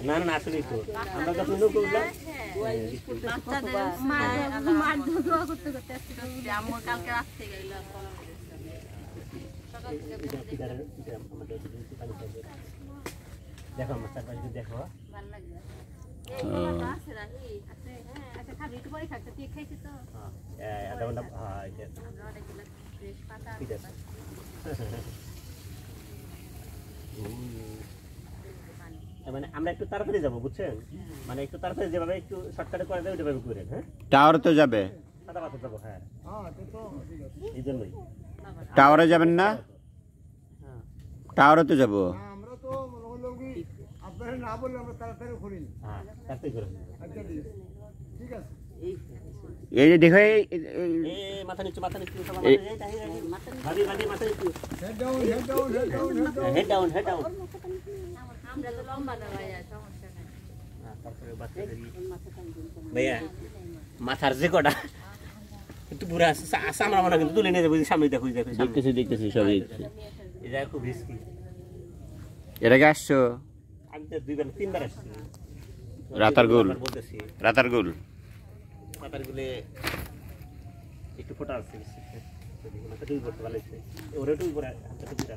না না আসলেই তো আমরা যখন নৌকো উঠলাম দেখো আমার চারপাশে দেখো আধা ঘন্টা ঠিক আছে মানে আমরা একটু তাড়াতাড়ি যাবো বুঝছেন মানে একটু তাড়াতাড়ি যেভাবে একটু শর্টকাটে করে দেবে ওইভাবে করে হ্যাঁ টাওয়ারে তো যাবে তাড়াতাড়ি যাবো হ্যাঁ এই জন্যই টাওয়ারে যাবেন না টাওয়ারে তো যাবো আমরা তো হলো কি আপনারা না বললে আমরা তাড়াতাড়ি করি না হ্যাঁ তাড়াতাড়ি করে আচ্ছা ঠিক আছে এই যে দেখো এই মাথা নিচু ভাবি মাথা নিচু হেড ডাউন হেড ডাউন আমরা তো লম্বা না ভাইয়া সমস্যা নাই তারপরে ভাইয়া মাথার যে কটা একটু পুরা সামরা মনে কিন্তু তুলে নিয়ে যাবো সামনে দেখো দেখতেছি সবই এটা খুব রিস্কি এর আগে আসছো আমি তো 2বার 3বার আসছি রাতারগুল বলতেছি রাতারগুল একটু ফোটা আছে মাথা দুই করতে ভালো ওরে টুই করে হাতটা দুইটা